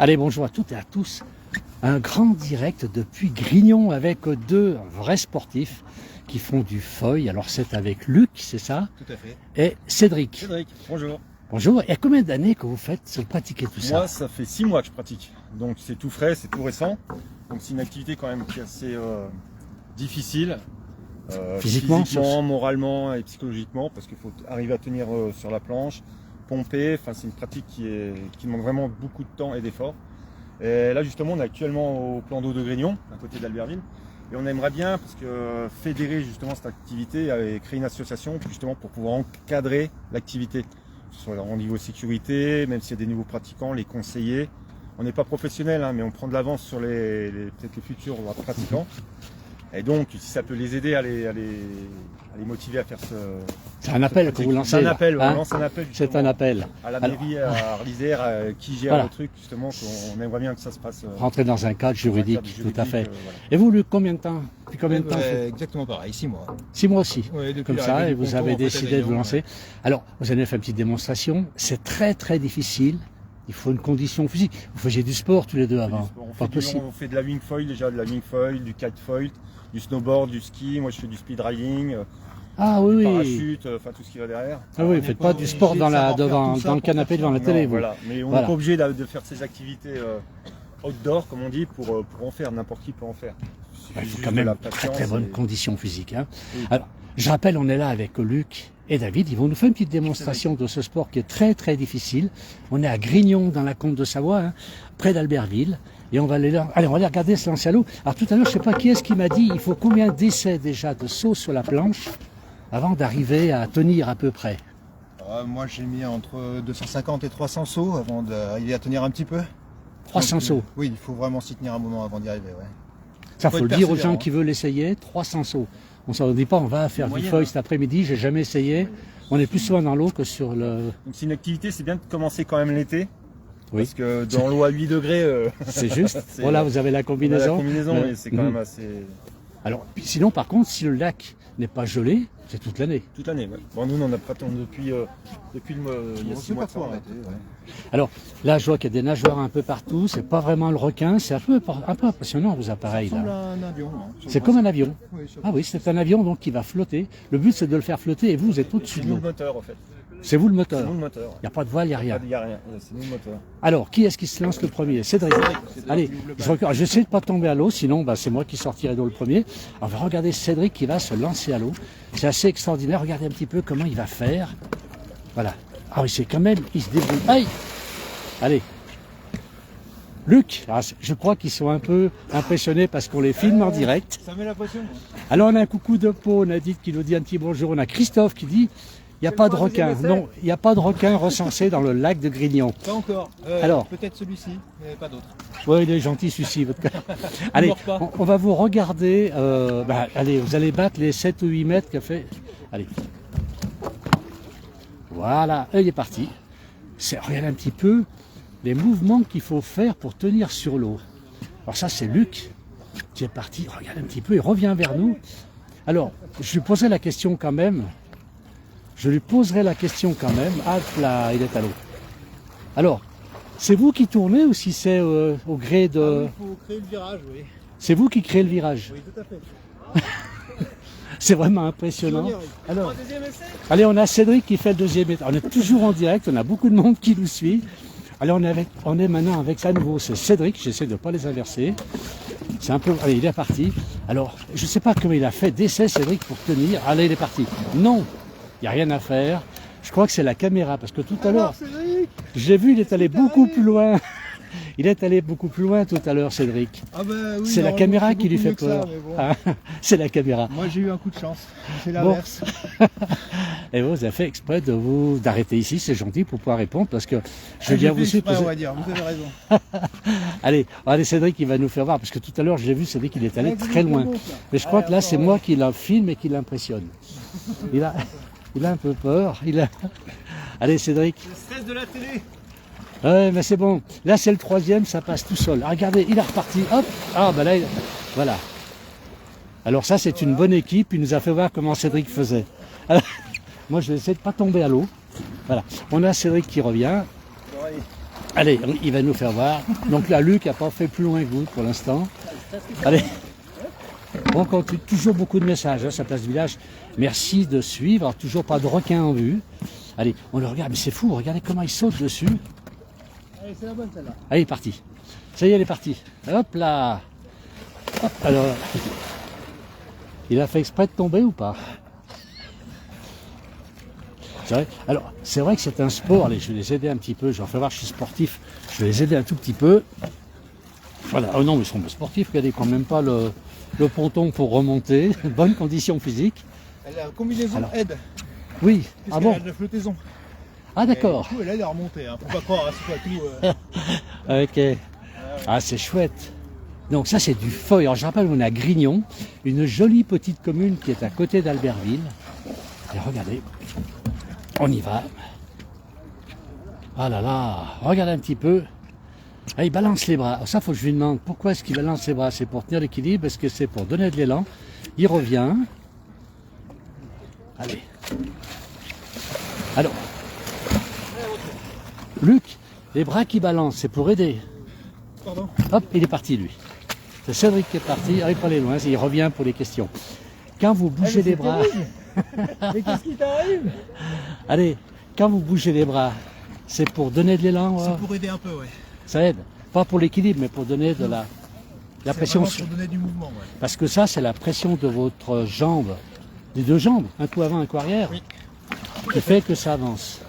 Allez, bonjour à toutes et à tous. Un grand direct depuis Grignon avec deux vrais sportifs qui font du foil. Alors c'est avec Luc, c'est ça? Tout à fait. Et Cédric. Cédric, bonjour. Bonjour. Et combien d'années que vous faites pour pratiquer tout ça? Moi, ça fait 6 mois que je pratique. Donc c'est tout frais, c'est tout récent. Donc c'est une activité quand même qui est assez difficile. Physiquement, moralement et psychologiquement, parce qu'il faut arriver à tenir sur la planche, pomper. Enfin, c'est une pratique qui demande vraiment beaucoup de temps et d'efforts. Et là, justement, on est actuellement au plan d'eau de Grignon, à côté d'Albertville. Et on aimerait bien, parce que fédérer justement cette activité et créer une association justement pour pouvoir encadrer l'activité, soit au niveau sécurité, même s'il y a des nouveaux pratiquants, les conseiller. On n'est pas professionnel, hein, mais on prend de l'avance sur peut-être les futurs pratiquants. Et donc, si ça peut les aider à les motiver à faire c'est un appel que vous lancez. C'est un appel, hein, on lance un appel. C'est un appel. À la mairie, à Arlisère, qui gère voilà. le truc, justement, qu'on aimerait bien que ça se passe. Rentrer dans un cadre juridique, tout à fait. Voilà. Et vous, Luc, combien de temps? Depuis combien de temps? Exactement pareil, 6 mois. 6 mois aussi. Ouais, Comme ça, et vous avez décidé de vous lancer. Alors, vous allez faire une petite démonstration. C'est très très difficile. Il faut une condition physique. Vous faisiez du sport tous les deux avant. On fait de la wing foil déjà, de la wing foil, du kite foil, du snowboard, du ski. Moi, je fais du speed riding, ah du oui, parachute, enfin tout ce qui va derrière. Ah oui, faites pas du sport dans le canapé devant la télé, vous. Voilà. Mais on n'est pas obligé de faire ces activités outdoor, comme on dit, pour en faire. N'importe qui peut en faire. Il faut quand même très bonne condition physique. Hein. Oui. Alors, je rappelle, on est là avec Luc et David. Ils vont nous faire une petite démonstration de ce sport qui est très très difficile. On est à Grignon, dans la Comte de Savoie, hein, près d'Albertville. Et on va aller regarder se lancer à l'eau. Alors tout à l'heure, je ne sais pas qui est-ce qui m'a dit, il faut combien d'essais déjà de sauts sur la planche avant d'arriver à tenir à peu près? Moi, j'ai mis entre 250 et 300 sauts avant d'arriver à tenir un petit peu. 300 sauts? Oui, il faut vraiment s'y tenir un moment avant d'y arriver. Ouais. Ça, faut le dire aux gens qui veulent essayer, 300 sauts. On ne s'en dit pas, on va faire du foil cet après-midi, j'ai jamais essayé. On est plus souvent dans l'eau que sur le... Donc c'est une activité, c'est bien de commencer quand même l'été. Oui. Parce que dans l'eau à 8 degrés... c'est juste. Voilà, vous avez la combinaison. La combinaison, mais c'est quand même assez... Alors, sinon, par contre, si le lac n'est pas gelé, c'est toute l'année. Toute l'année, oui. Bon, nous, on en a pas tant depuis il y a 6 mois. Alors, là, je vois qu'il y a des nageoires un peu partout. C'est pas vraiment le requin. C'est un peu impressionnant, vos appareils. Ça ressemble à un avion. C'est comme un avion. Oui, ah oui, c'est un avion donc qui va flotter. Le but, c'est de le faire flotter et vous êtes au-dessus de l'eau. C'est nous le moteur, en fait. C'est vous le moteur. C'est nous le moteur. Il n'y a pas de voile, il n'y a rien. Il n'y a rien, c'est nous le moteur. Alors, qui est-ce qui se lance le premier? Cédric. Allez, j'essaie de ne pas tomber à l'eau, sinon c'est moi qui sortirai d'eau le premier. Alors, on va regarder Cédric qui va se lancer à l'eau. C'est assez extraordinaire. Regardez un petit peu comment il va faire. Voilà. Ah oui, c'est quand même, il se débrouille. Aïe! Allez. Luc, je crois qu'ils sont un peu impressionnés parce qu'on les filme en direct. Ça met la pression. Alors, on a un coucou de peau, on a dit qui nous dit un petit bonjour. On a Christophe qui dit... Il n'y a pas de requin, non, il n'y a pas de requin recensé dans le lac de Grignon. Pas encore. Alors, peut-être celui-ci, mais pas d'autres. Oui, il est gentil celui-ci. Allez, on va vous regarder. Allez, vous allez battre les 7 ou 8 mètres qu'a fait. Allez. Voilà, il est parti. Regardez un petit peu les mouvements qu'il faut faire pour tenir sur l'eau. Alors ça, c'est Luc qui est parti. Regardez un petit peu, il revient vers nous. Alors, je lui poserai la question quand même. Hop là, il est à l'eau. Alors, c'est vous qui tournez ou si c'est au gré de... Il faut créer le virage, oui. C'est vous qui créez le virage? Oui, tout à fait. C'est vraiment impressionnant. Alors, allez, on a Cédric qui fait le deuxième essai. On est toujours en direct, on a beaucoup de monde qui nous suit. Allez, on est maintenant avec à nouveau, c'est Cédric, j'essaie de ne pas les inverser. C'est un peu... Allez, il est parti. Alors, je ne sais pas comment il a fait d'essai, Cédric, pour tenir. Allez, il est parti. Non! Il n'y a rien à faire. Je crois que c'est la caméra, parce que tout à l'heure, j'ai vu, il est allé beaucoup plus loin. Il est allé beaucoup plus loin tout à l'heure, Cédric. Ah bah oui, c'est la caméra qui lui fait peur. Bon. C'est la caméra. Moi, j'ai eu un coup de chance. C'est l'inverse. Bon. Et vous avez fait exprès d'arrêter ici, c'est gentil pour pouvoir répondre, parce que je viens vous suivre. On va dire, vous avez raison. allez, Cédric, il va nous faire voir, parce que tout à l'heure, j'ai vu Cédric, il est allé très loin. Mais je crois que là, c'est moi qui la filme et qui l'impressionne. Il a un peu peur. Allez, Cédric. Le stress de la télé. Ouais, mais c'est bon. Là, c'est le troisième, ça passe tout seul. Regardez, il est reparti. Hop. Ah, ben là, voilà. Alors ça, c'est une bonne équipe. Il nous a fait voir comment Cédric faisait. Alors, moi, je vais essayer de ne pas tomber à l'eau. Voilà. On a Cédric qui revient. Allez, il va nous faire voir. Donc là, Luc n'a pas fait plus loin que vous pour l'instant. Allez. On continue. Toujours beaucoup de messages, hein, sa place du village. Merci de suivre. Alors, toujours pas de requin en vue. Allez, on le regarde. Mais c'est fou, regardez comment il saute dessus. Allez, c'est la bonne celle-là. Allez, il est parti. Ça y est, elle est partie. Hop là. Hop, alors, il a fait exprès de tomber ou pas? C'est vrai. Alors, c'est vrai que c'est un sport. Allez, je vais les aider un petit peu. Je vais en faire voir, je suis sportif. Je vais les aider un tout petit peu. Voilà. Oh non, mais ils sont pas sportifs. Regardez quand même pas le ponton pour remonter. Bonne condition physique. La combinaison Alors, aide. Oui. Ah bon? Elle a de la flottaison. Ah d'accord. Du coup, elle aide à remonter. Hein. Faut pas croire, hein, c'est pas tout. Ok. Ah, c'est chouette. Donc ça, c'est du feuille. Alors, je rappelle, on est à Grignon, une jolie petite commune qui est à côté d'Albertville. Et regardez, on y va. Ah là là, regardez un petit peu. Ah, il balance les bras. Alors ça, faut que je lui demande pourquoi est-ce qu'il balance les bras. C'est pour tenir l'équilibre, est-ce que c'est pour donner de l'élan? Il revient. Allez. Alors, Luc, les bras qui balancent, c'est pour aider. Pardon. Hop, il est parti lui. C'est Cédric qui est parti, il pas aller loin, il revient pour les questions. Quand vous bougez les bras... Mais qu'est-ce qui t'arrive? Allez, quand vous bougez les bras, c'est pour donner de l'élan? C'est pour aider un peu, ouais. Ça aide. Pas pour l'équilibre, mais pour donner de la pression. Pour donner du mouvement, ouais. Parce que ça, c'est la pression de votre jambe, des deux jambes, un coup avant, un coup arrière, Oui. qui fait que ça avance.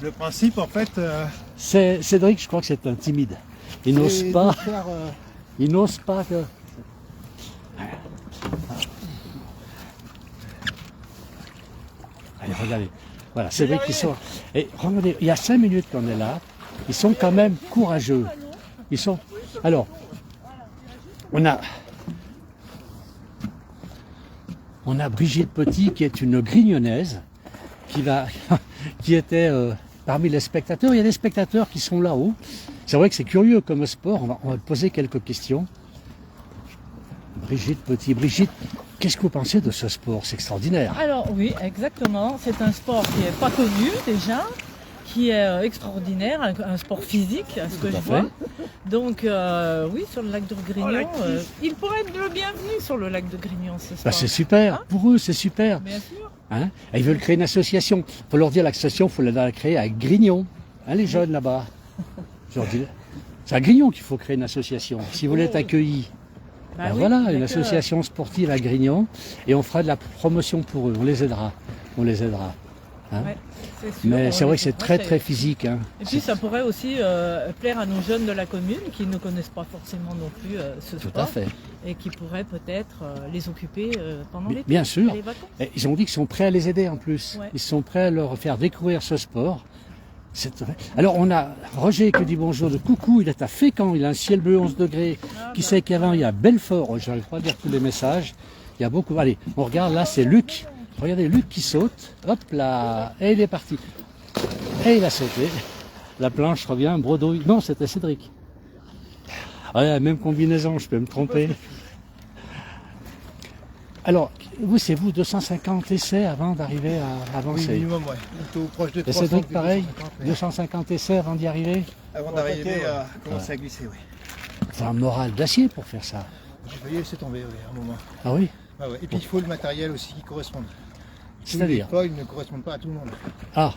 Le principe, en fait, C'est Cédric, je crois que c'est un timide. Il n'ose c'est pas. de faire, Il n'ose pas que... Allez, regardez. Voilà, c'est vrai qu'ils sont... Et regardez, il y a 5 minutes qu'on est là. Ils sont quand même courageux. Ils sont... Alors, on a Brigitte Petit, qui est une grignonnaise, qui était parmi les spectateurs. Il y a des spectateurs qui sont là-haut. C'est vrai que c'est curieux comme sport. On va te poser quelques questions. Brigitte Petit. Brigitte, qu'est-ce que vous pensez de ce sport? C'est extraordinaire. Alors oui, exactement. C'est un sport qui n'est pas connu déjà, qui est extraordinaire, un sport physique, à ce que Tout je à vois. fait. Donc oui, sur le lac de Grignon, il pourrait être le bienvenu sur le lac de Grignon ce sport. Bah, c'est super. Hein? Pour eux, c'est super. Bien sûr. Hein? Et ils veulent créer une association. Il faut leur dire l'association, il faut la créer à Grignon. Hein, les jeunes là-bas. Je leur dis, c'est à Grignon qu'il faut créer une association. Si vous voulez être accueillis. Bah Ben oui, voilà, il y a une que- association sportive à Grignon. Et on fera de la promotion pour eux. On les aidera. On les aidera. Hein? Ouais, c'est sûr, Mais on c'est vrai les que c'est aidera, très très physique. Hein. Et puis ça pourrait aussi plaire à nos jeunes de la commune qui ne connaissent pas forcément non plus ce Tout sport à fait. et qui pourraient peut-être les occuper pendant l'été. Bien sûr. Les vacances. Et ils ont dit qu'ils sont prêts à les aider en plus. Ouais. Ils sont prêts à leur faire découvrir ce sport. Alors on a Roger qui dit bonjour de coucou, il est à Fécamp, il a un ciel bleu 11 degrés. Qui sait qu'avant il y a Belfort, j'arrive pas à lire tous les messages. Il y a beaucoup. Allez, on regarde là, c'est Luc. Regardez Luc qui saute. Hop là, et il est parti. Et il a sauté. La planche revient, bredouille. Non, c'était Cédric. Ouais, même combinaison, je peux me tromper. Alors, vous, c'est vous, 250 essais avant d'arriver à oui, avancer. minimum, ouais. Plutôt proche de Et 300. Cédric, que pareil, 250, mais 250 essais avant d'y arriver. Avant d'arriver à commencer à glisser, oui. C'est un moral d'acier pour faire ça. J'ai failli laisser tomber, oui, à un moment. Ah oui? Ah ouais. Et puis il faut le matériel aussi qui corresponde. Tous les C'est-à-dire? foils ne correspondent pas à tout le monde. Ah,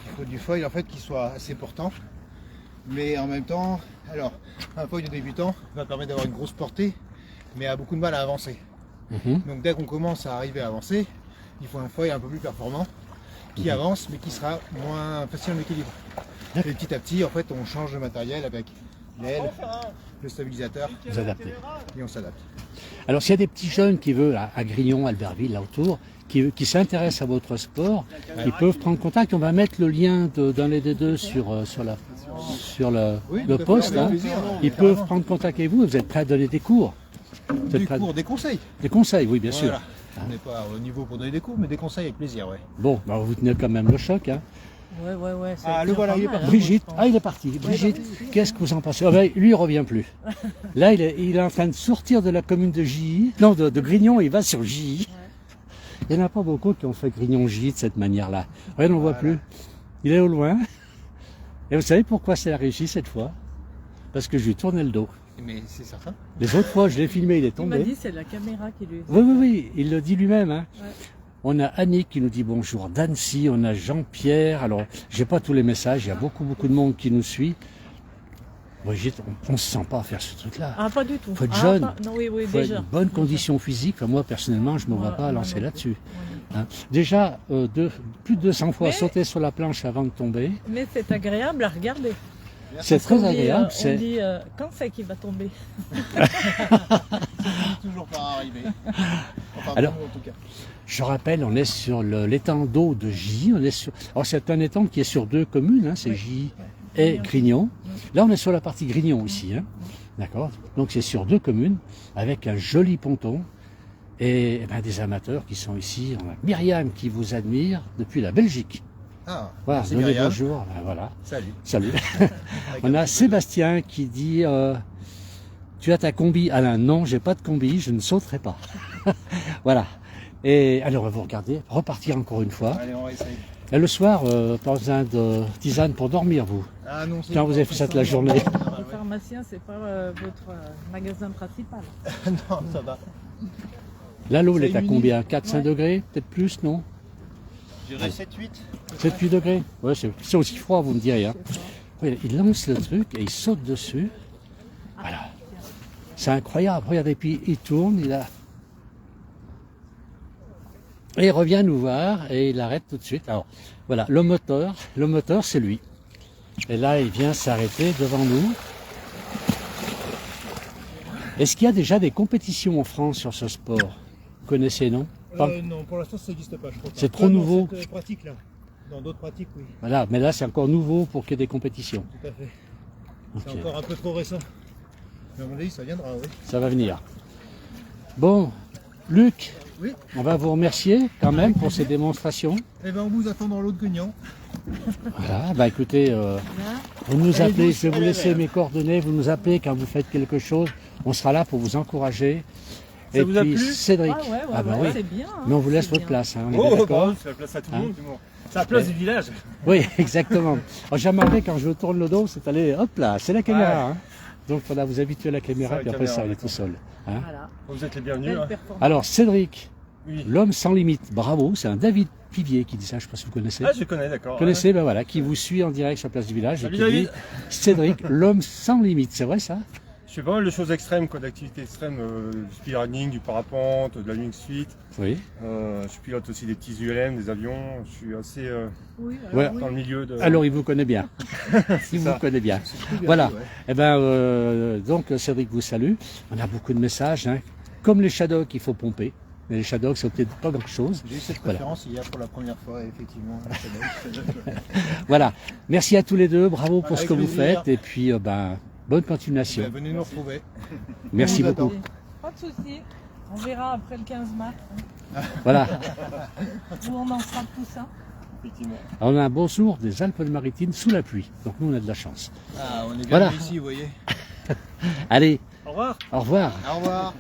Il faut du foil en fait qui soit assez portant, mais en même temps, alors un foil de débutant va permettre d'avoir une grosse portée, mais a beaucoup de mal à avancer. mhm. Donc dès qu'on commence à arriver à avancer, il faut un foil un peu plus performant qui avance, mais qui sera moins facile en équilibre. Et petit à petit, en fait, on change de matériel avec l'aile, le stabilisateur, Vous adaptez. et on s'adapte. Alors, s'il y a des petits jeunes qui veulent, à Grignon, Albertville, là autour, qui s'intéressent à votre sport, ils peuvent prendre contact. On va mettre le lien d'un des deux sur le Oui, le tout à fait, post. avec Hein. plaisir, Ils carrément. peuvent prendre contact avec vous. Vous êtes prêts à donner des cours? Vous êtes Des prêts à- cours, des conseils. Des conseils, oui, bien sûr. Voilà. On n'est pas au niveau pour donner des cours, mais des conseils avec plaisir, ouais. Bon, bah, vous tenez quand même le choc. Hein. Ouais. Ah, le voilà, il est parti. Brigitte, ah, il est parti. Brigitte, qu'est-ce que vous en pensez? Ah, ben, lui, il revient plus. Là, il est en train de sortir de la commune de Gilly, non, de Grignon, il va sur Gilly. Il n'y en a pas beaucoup qui ont fait Grignon-Gilly de cette manière-là. Regarde, on ne voit plus. Il est au loin. Et vous savez pourquoi c'est réussi cette fois? Parce que je lui tournais le dos. Mais c'est certain. Les autres fois, je l'ai filmé, il est Il m'a tombé. dit c'est la caméra qui lui. Oui, oui, oui, il le dit lui-même. Hein. Ouais. On a Annick qui nous dit bonjour d'Annecy, on a Jean-Pierre. Alors, j'ai pas tous les messages, il y a beaucoup de monde qui nous suit. Brigitte, on se sent pas à faire ce truc-là. Ah, pas du tout. Faut être Ah, jeune. Non, oui, oui, Il faut déjà. être une bonne condition physique. Enfin, moi, personnellement, je ne me vois Ouais, pas moi lancer non plus. là-dessus. Ouais. Hein. Déjà, plus de 200 fois Mais- sauter sur la planche avant de tomber. Mais c'est agréable à regarder. C'est On très dit, agréable. on dit quand c'est qu'il va tomber. Toujours pas arrivé. Enfin, Alors- pour nous, en tout cas. Je rappelle, on est sur l'étang d'eau de Gy. Alors, c'est un étang qui est sur 2 communes, hein, c'est Gy et Grignon. Là, on est sur la partie Grignon ici. Hein. D'accord. Donc, c'est sur 2 communes avec un joli ponton et, ben, des amateurs qui sont ici. On a Myriam qui vous admire depuis la Belgique. Ah, Voilà, merci donnez Myriam. bonjour. Ben, voilà. Salut. Salut. On a Sébastien qui dit tu as ta combi, Alain? Non, j'ai pas de combi, je ne sauterai pas. Voilà. Et alors, on va vous regarder, repartir encore une fois. Allez, on va essayer. Et le soir, pas besoin de tisane pour dormir, vous. Ah non, c'est Quand pas vous avez fait ça toute la journée. Le pharmacien, c'est pas votre magasin principal. Non, ça va. Là, l'eau, elle C'est est à une combien? unité. 4-5 Ouais. degrés? Peut-être plus, non? Je dirais 7-8. 7-8 degrés? Ouais, c'est aussi froid, vous me direz. Hein. Oui, il lance le truc et il saute dessus. Voilà. C'est incroyable. Regardez, puis il tourne, il a... Et il revient nous voir et il arrête tout de suite. Alors, voilà, le moteur c'est lui. Et là, il vient s'arrêter devant nous. Est-ce qu'il y a déjà des compétitions en France sur ce sport? Vous connaissez, non? Pas- Non, pour l'instant, ça n'existe pas, je crois. C'est trop nouveau. Dans cette pratique, là. Dans d'autres pratiques, oui, Voilà, mais là, c'est encore nouveau pour qu'il y ait des compétitions. tout à fait. Ok. C'est encore un peu trop récent. Mais à mon avis, ça viendra, oui. Ça va venir. Bon, Luc, Oui. on va vous remercier quand même pour ces démonstrations. Eh ben, on vous attend dans l'eau de Guignan. Voilà, bah écoutez, Là, vous nous Allez, appelez, vous, je vais vous allez, laisser allez. mes coordonnées, vous nous appelez quand vous faites quelque chose, on sera là pour vous encourager. Ça Et vous a puis plu Cédric, ah ouais, ah bah ouais, oui, c'est bien. hein, mais on vous laisse c'est votre bien. place, hein, on est bien d'accord. c'est la place à tout Hein le monde. C'est la place du village. Oui, exactement. Alors, j'ai remarqué quand je tourne le dos, c'est allé, hop là, c'est la caméra. Hein. Donc voilà, vous habituez à la caméra, C'est puis la après caméra, ça, il est d'accord. tout seul. Hein. Voilà, Vous êtes les bienvenus. belle Hein. performance. Alors Cédric, Oui. l'homme sans limite, bravo, c'est un David Pivier qui dit ça, je ne sais pas si vous connaissez. Ah, je connais, d'accord. Vous connaissez, ben voilà, qui vous suit en direct sur la place du village et Salut, qui David. dit Cédric, l'homme sans limite, c'est vrai ça? Je fais pas mal de choses extrêmes, quoi, d'activités extrêmes, du speedrunning, du parapente, de la wing suite. Oui. Je pilote aussi des petits ULM, des avions. Je suis assez Oui, Ouais. oui. dans le milieu de. Alors il vous connaît bien. Il vous ça. connaît bien. C'est tout bien Voilà. dit, ouais. Eh ben, donc Cédric vous salue. On a beaucoup de messages. Hein. Comme les Shadows, il faut pomper. Mais les Shadows, c'est peut-être pas grand-chose. J'ai eu cette Voilà. préférence hier pour la première fois, effectivement. Voilà. Merci à tous les deux. Bravo pour ce Avec que vous plaisir. faites. Et puis, bonne continuation. Venez nous retrouver. Merci on vous beaucoup. attend. Pas de souci. On verra après le 15 mars Voilà. où on en sera de tout ça. Effectivement. On a un beau jour des Alpes-Maritimes sous la pluie. Donc nous, on a de la chance. Ah, on est bien Voilà. ici, vous voyez. Allez, Au revoir. au revoir. Au revoir.